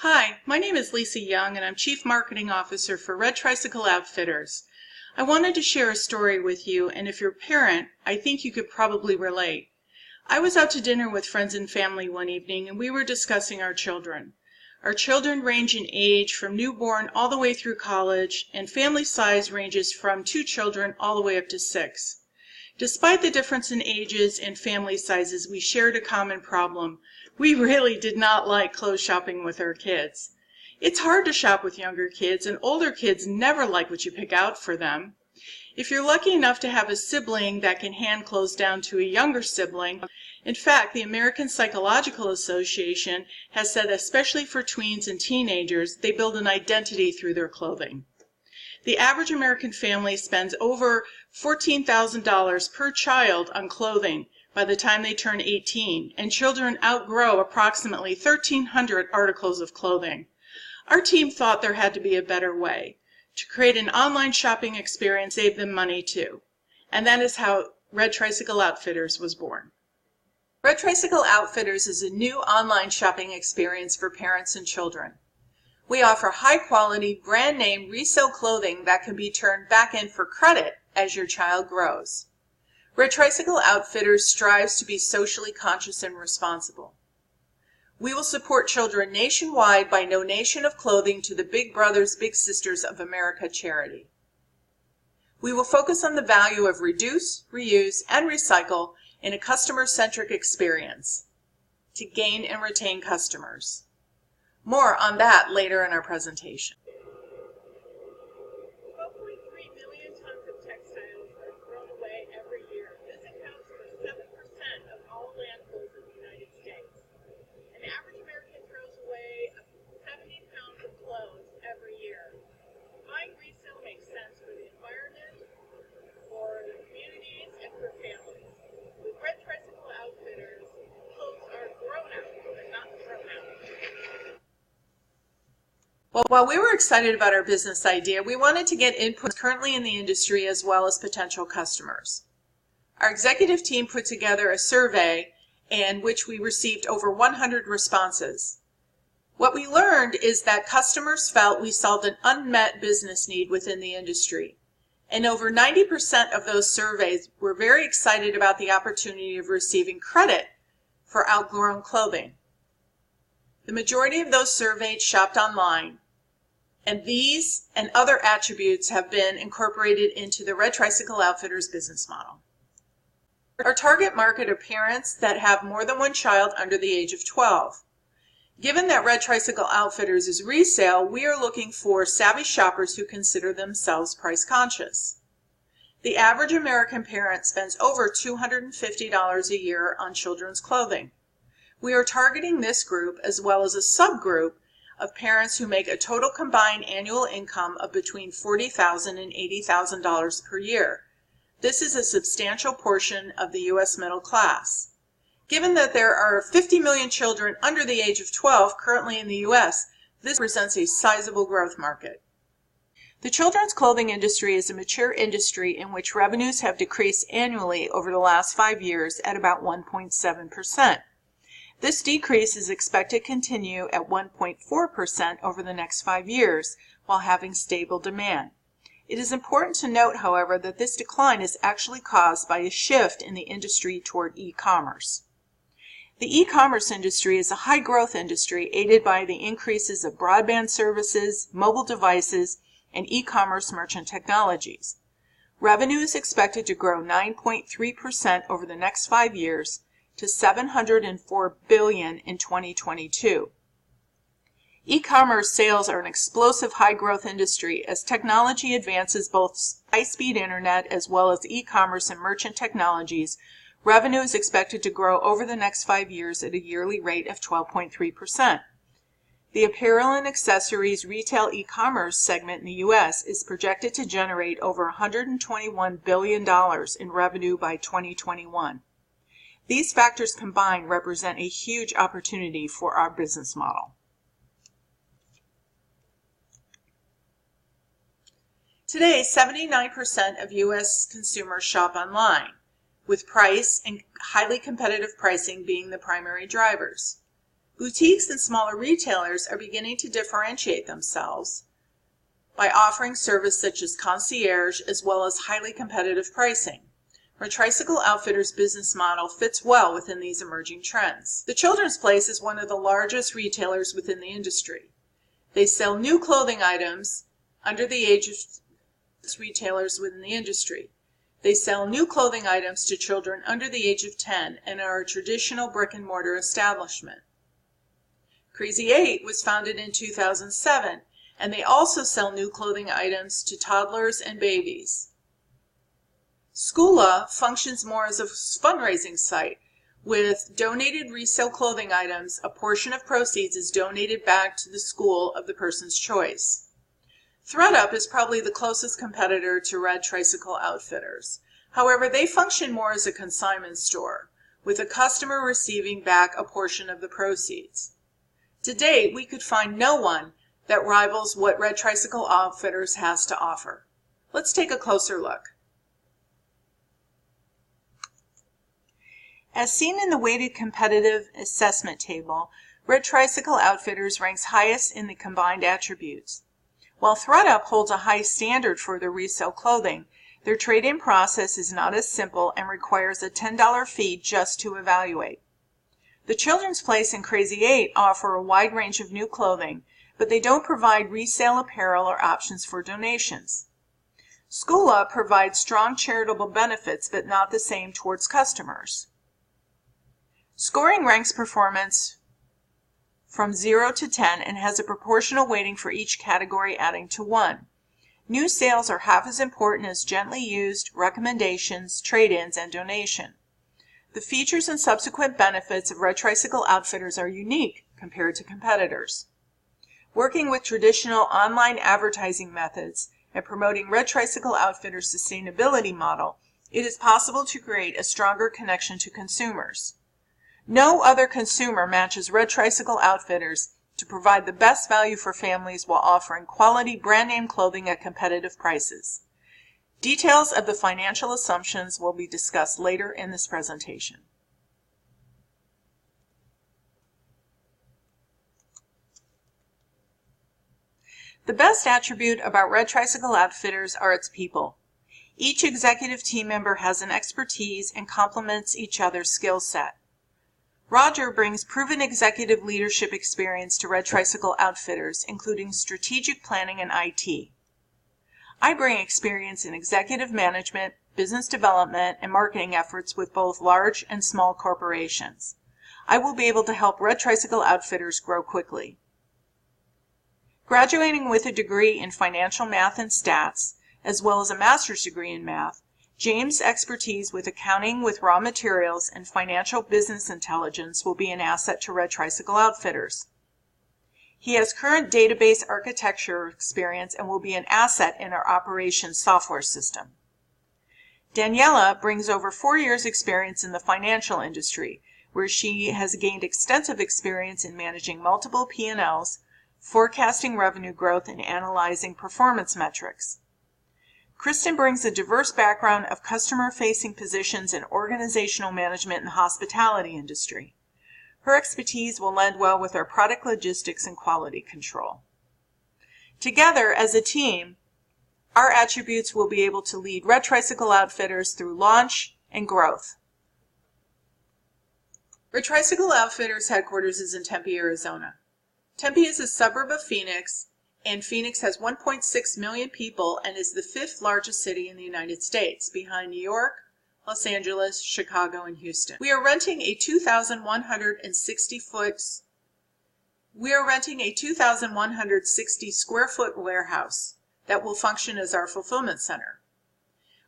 Hi, my name is Lisa Young and I'm Chief Marketing Officer for RedTricycle Outfitters. I wanted to share a story with you, and if you're a parent, I think you could probably relate. I was out to dinner with friends and family one evening and we were discussing our children. Our children range in age from newborn all the way through college, and family size ranges from 2 children all the way up to 6. Despite the difference in ages and family sizes, we shared a common problem. We really did not like clothes shopping with our kids. It's hard to shop with younger kids, and older kids never like what you pick out for them. If you're lucky enough to have a sibling that can hand clothes down to a younger sibling, in fact, the American Psychological Association has said especially for tweens and teenagers, they build an identity through their clothing. The average American family spends over $14,000 per child on clothing by the time they turn 18, and children outgrow approximately 1,300 articles of clothing. Our team thought there had to be a better way to create an online shopping experience, save them money too. And that is how RedTricycle Outfitters was born. RedTricycle Outfitters is a new online shopping experience for parents and children. We offer high-quality, brand-name resale clothing that can be turned back in for credit as your child grows. RedTricycle Outfitters strives to be socially conscious and responsible. We will support children nationwide by donation of clothing to the Big Brothers Big Sisters of America charity. We will focus on the value of reduce, reuse, and recycle in a customer-centric experience to gain and retain customers. More on that later in our presentation. 12.3 million tons of textiles are thrown away every year. This accounts for 7% of all landfills in the United States. An average American throws away 70 pounds of clothes every year. Buying resale makes sense for the environment, for the communities, and for families. With RedTricycle Outfitters, clothes are grown out and not thrown out. Well, while we were excited about our business idea, we wanted to get input currently in the industry as well as potential customers. Our executive team put together a survey in which we received over 100 responses. What we learned is that customers felt we solved an unmet business need within the industry. And over 90% of those surveys were very excited about the opportunity of receiving credit for outgrown clothing. The majority of those surveyed shopped online, and these and other attributes have been incorporated into the RedTricycle Outfitters business model. Our target market are parents that have more than one child under the age of 12. Given that RedTricycle Outfitters is resale, we are looking for savvy shoppers who consider themselves price conscious. The average American parent spends over $250 a year on children's clothing. We are targeting this group as well as a subgroup of parents who make a total combined annual income of between $40,000 and $80,000 per year. This is a substantial portion of the U.S. middle class. Given that there are 50 million children under the age of 12 currently in the U.S., this represents a sizable growth market. The children's clothing industry is a mature industry in which revenues have decreased annually over the last 5 years at about 1.7%. This decrease is expected to continue at 1.4% over the next 5 years while having stable demand. It is important to note, however, that this decline is actually caused by a shift in the industry toward e-commerce. The e-commerce industry is a high-growth industry aided by the increases of broadband services, mobile devices, and e-commerce merchant technologies. Revenue is expected to grow 9.3% over the next 5 years to $704 billion in 2022. E-commerce sales are an explosive high-growth industry as technology advances both high-speed internet as well as e-commerce and merchant technologies. Revenue is expected to grow over the next 5 years at a yearly rate of 12.3%. The apparel and accessories retail e-commerce segment in the U.S. is projected to generate over $121 billion in revenue by 2021. These factors combined represent a huge opportunity for our business model. Today, 79% of U.S. consumers shop online, with price and highly competitive pricing being the primary drivers. Boutiques and smaller retailers are beginning to differentiate themselves by offering service such as concierge as well as highly competitive pricing. RedTricycle Outfitters' business model fits well within these emerging trends. The Children's Place is one of the largest retailers within the industry. They sell new clothing items under the age of retailers within the industry. They sell new clothing items to children under the age of 10 and are a traditional brick and mortar establishment. Crazy 8 was founded in 2007, and they also sell new clothing items to toddlers and babies. Skoola functions more as a fundraising site. With donated resale clothing items, a portion of proceeds is donated back to the school of the person's choice. ThredUp is probably the closest competitor to RedTricycle Outfitters. However, they function more as a consignment store, with a customer receiving back a portion of the proceeds. To date, we could find no one that rivals what RedTricycle Outfitters has to offer. Let's take a closer look. As seen in the weighted competitive assessment table, RedTricycle Outfitters ranks highest in the combined attributes. While ThredUp holds a high standard for their resale clothing, their trade-in process is not as simple and requires a $10 fee just to evaluate. The Children's Place and Crazy 8 offer a wide range of new clothing, but they don't provide resale apparel or options for donations. Skoola provides strong charitable benefits, but not the same towards customers. Scoring ranks performance from 0 to 10 and has a proportional weighting for each category, adding to 1. New sales are half as important as gently used, recommendations, trade-ins, and donation. The features and subsequent benefits of RedTricycle Outfitters are unique compared to competitors. Working with traditional online advertising methods and promoting RedTricycle Outfitters' sustainability model, it is possible to create a stronger connection to consumers. No other consumer matches RedTricycle Outfitters to provide the best value for families while offering quality brand name clothing at competitive prices. Details of the financial assumptions will be discussed later in this presentation. The best attribute about RedTricycle Outfitters are its people. Each executive team member has an expertise and complements each other's skill set. Roger brings proven executive leadership experience to RedTricycle Outfitters, including strategic planning and IT. I bring experience in executive management, business development, and marketing efforts with both large and small corporations. I will be able to help RedTricycle Outfitters grow quickly. Graduating with a degree in financial math and stats, as well as a master's degree in math, James' expertise with accounting with raw materials and financial business intelligence will be an asset to RedTricycle Outfitters. He has current database architecture experience and will be an asset in our operations software system. Daniela brings over 4 years' experience in the financial industry, where she has gained extensive experience in managing multiple P&Ls, forecasting revenue growth, and analyzing performance metrics. Kristen brings a diverse background of customer-facing positions in organizational management in the hospitality industry. Her expertise will lend well with our product logistics and quality control. Together, as a team, our attributes will be able to lead RedTricycle Outfitters through launch and growth. RedTricycle Outfitters headquarters is in Tempe, Arizona. Tempe is a suburb of Phoenix, and Phoenix has 1.6 million people and is the 5th largest city in the United States, behind New York, Los Angeles, Chicago, and Houston. We are renting a 2,160 square foot warehouse that will function as our fulfillment center.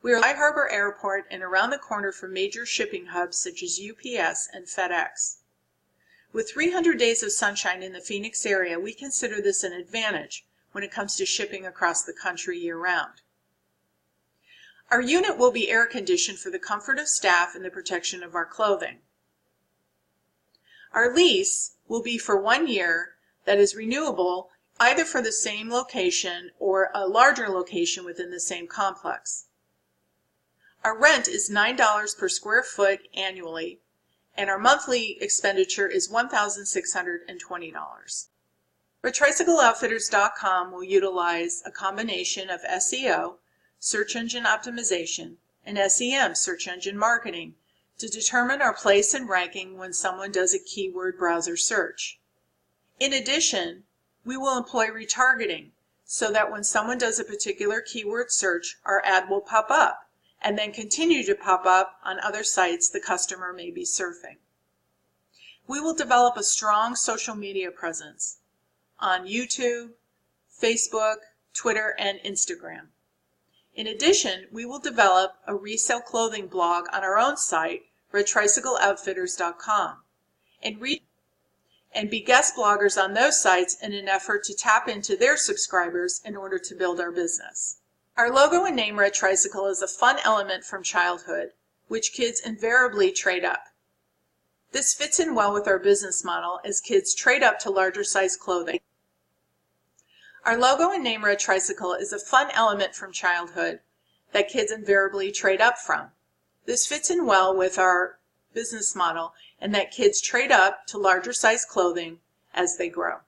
We are at Harbor Airport and around the corner from major shipping hubs such as UPS and FedEx. With 300 days of sunshine in the Phoenix area, we consider this an advantage when it comes to shipping across the country year-round. Our unit will be air-conditioned for the comfort of staff and the protection of our clothing. Our lease will be for 1 year that is renewable either for the same location or a larger location within the same complex. Our rent is $9 per square foot annually, and our monthly expenditure is $1,620. RedTricycleOutfitters.com will utilize a combination of SEO, search engine optimization, and SEM, search engine marketing, to determine our place and ranking when someone does a keyword browser search. In addition, we will employ retargeting so that when someone does a particular keyword search, our ad will pop up and then continue to pop up on other sites the customer may be surfing. We will develop a strong social media presence on YouTube, Facebook, Twitter, and Instagram. In addition, we will develop a resale clothing blog on our own site, RedTricycleOutfitters.com, and be guest bloggers on those sites in an effort to tap into their subscribers in order to build our business. Our logo and name RedTricycle is a fun element from childhood, which kids invariably trade up. This fits in well with our business model as kids trade up to larger size clothing. Our logo and name RedTricycle is a fun element from childhood that kids invariably trade up from. This fits in well with our business model and that kids trade up to larger size clothing as they grow.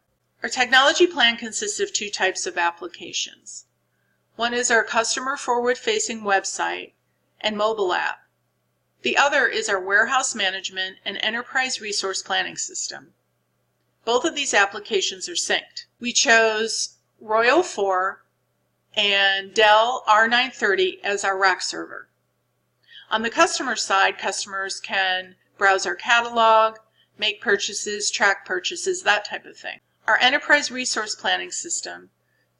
Our technology plan consists of two types of applications. One is our customer forward-facing website and mobile app. The other is our warehouse management and enterprise resource planning system. Both of these applications are synced. We chose Royal 4 and Dell R930 as our rack server. On the customer side, customers can browse our catalog, make purchases, track purchases, that type of thing. Our enterprise resource planning system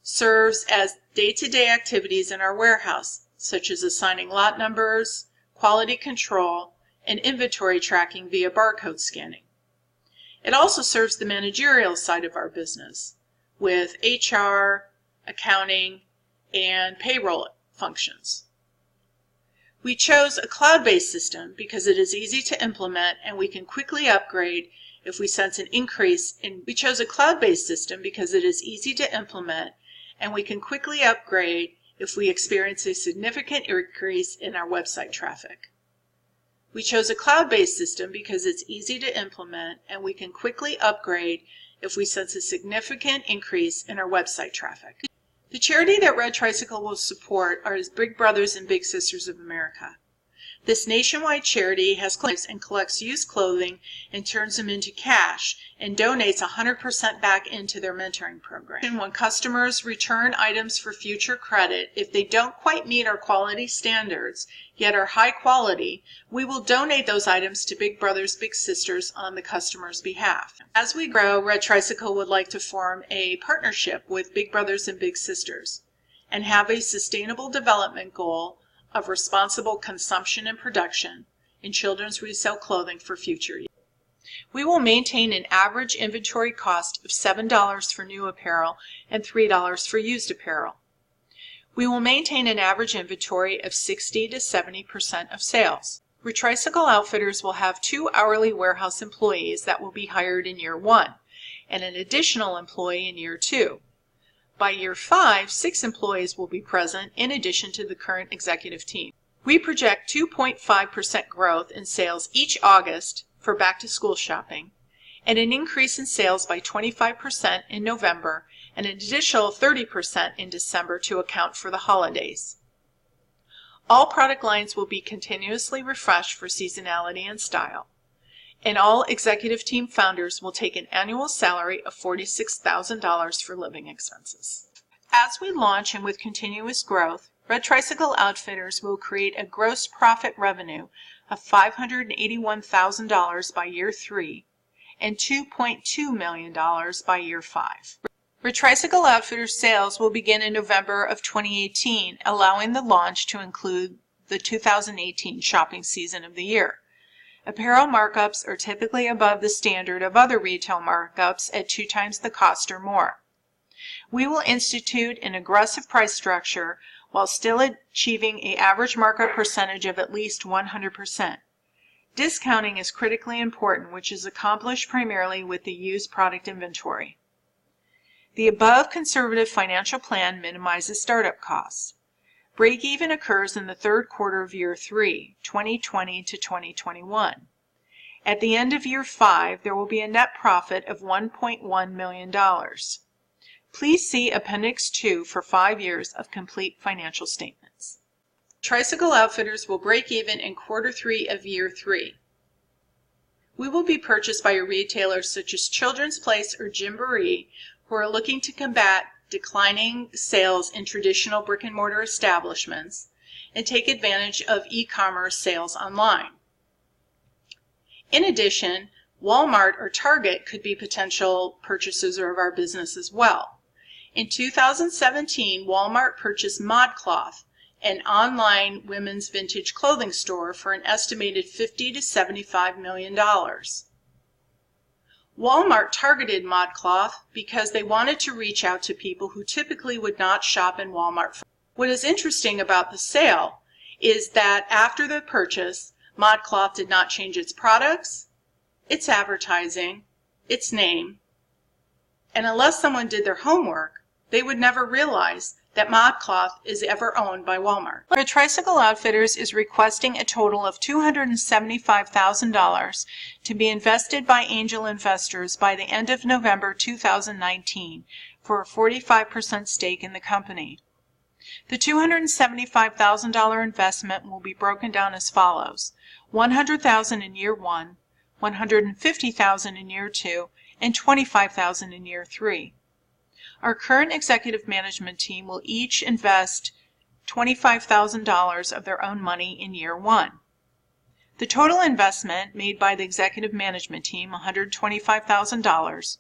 serves as day-to-day activities in our warehouse, such as assigning lot numbers, quality control, and inventory tracking via barcode scanning. It also serves the managerial side of our business with HR, accounting, and payroll functions. We chose a cloud-based system because it is easy to implement and we can quickly upgrade if we sense an increase in. We chose a cloud-based system because it is easy to implement and we can quickly upgrade if we experience a significant increase in our website traffic. We chose a cloud-based system because it's easy to implement and we can quickly upgrade if we sense a significant increase in our website traffic. The charity that RedTricycle will support are Big Brothers and Big Sisters of America. This nationwide charity has clients and collects used clothing and turns them into cash and donates 100% back into their mentoring program. When customers return items for future credit, if they don't quite meet our quality standards, yet are high quality, we will donate those items to Big Brothers Big Sisters on the customer's behalf. As we grow, RedTricycle would like to form a partnership with Big Brothers and Big Sisters and have a sustainable development goal of responsible consumption and production in children's resale clothing for future use. We will maintain an average inventory cost of $7 for new apparel and $3 for used apparel. We will maintain an average inventory of 60 to 70% of sales. RedTricycle Outfitters will have 2 hourly warehouse employees that will be hired in year 1 and an additional employee in year 2. By year 5, 6 employees will be present in addition to the current executive team. We project 2.5% growth in sales each August for back-to-school shopping and an increase in sales by 25% in November and an additional 30% in December to account for the holidays. All product lines will be continuously refreshed for seasonality and style, and all executive team founders will take an annual salary of $46,000 for living expenses. As we launch and with continuous growth, RedTricycle Outfitters will create a gross profit revenue of $581,000 by year 3 and $2.2 million by year 5. RedTricycle Outfitters sales will begin in November of 2018, allowing the launch to include the 2018 shopping season of the year. Apparel markups are typically above the standard of other retail markups at 2 times the cost or more. We will institute an aggressive price structure while still achieving an average markup percentage of at least 100%. Discounting is critically important, which is accomplished primarily with the used product inventory. The above conservative financial plan minimizes startup costs. Break-even occurs in the 3rd quarter of year 3, 2020 to 2021. At the end of year 5, there will be a net profit of $1.1 million. Please see Appendix 2 for 5 years of complete financial statements. Tricycle Outfitters will break even in quarter 3 of year 3. We will be purchased by retailers such as Children's Place or Gymboree, who are looking to combat declining sales in traditional brick-and-mortar establishments and take advantage of e-commerce sales online. In addition, Walmart or Target could be potential purchasers of our business as well. In 2017, Walmart purchased ModCloth, an online women's vintage clothing store, for an estimated $50 to $75 million. Walmart targeted ModCloth because they wanted to reach out to people who typically would not shop in Walmart. What is interesting about the sale is that after the purchase, ModCloth did not change its products, its advertising, its name, and unless someone did their homework, they would never realize that ModCloth is ever owned by Walmart. RedTricycle Outfitters is requesting a total of $275,000 to be invested by angel investors by the end of November 2019 for a 45% stake in the company. The $275,000 investment will be broken down as follows: $100,000 in year 1, $150,000 in year 2, and $25,000 in year 3. Our current executive management team will each invest $25,000 of their own money in year 1. The total investment made by the executive management team, $125,000,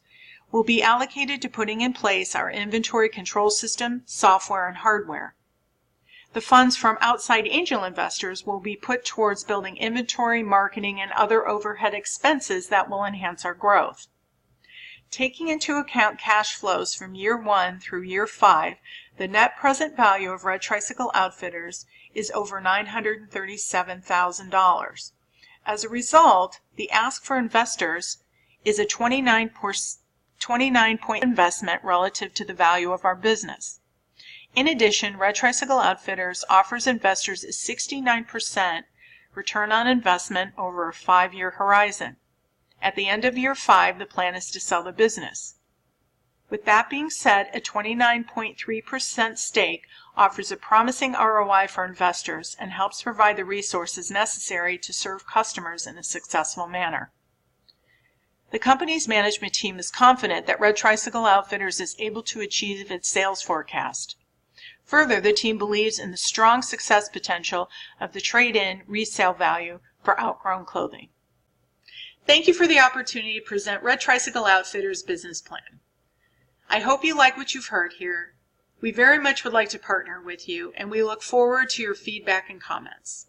will be allocated to putting in place our inventory control system, software, and hardware. The funds from outside angel investors will be put towards building inventory, marketing, and other overhead expenses that will enhance our growth. Taking into account cash flows from year 1 through year 5, the net present value of RedTricycle Outfitters is over $937,000. As a result, the ask for investors is a 29-point investment relative to the value of our business. In addition, RedTricycle Outfitters offers investors a 69% return on investment over a 5-year horizon. At the end of year 5, the plan is to sell the business. With that being said, a 29.3% stake offers a promising ROI for investors and helps provide the resources necessary to serve customers in a successful manner. The company's management team is confident that RedTricycle Outfitters is able to achieve its sales forecast. Further, the team believes in the strong success potential of the trade-in resale value for outgrown clothing. Thank you for the opportunity to present RedTricycle Outfitters' business plan. I hope you like what you've heard here. We very much would like to partner with you, and we look forward to your feedback and comments.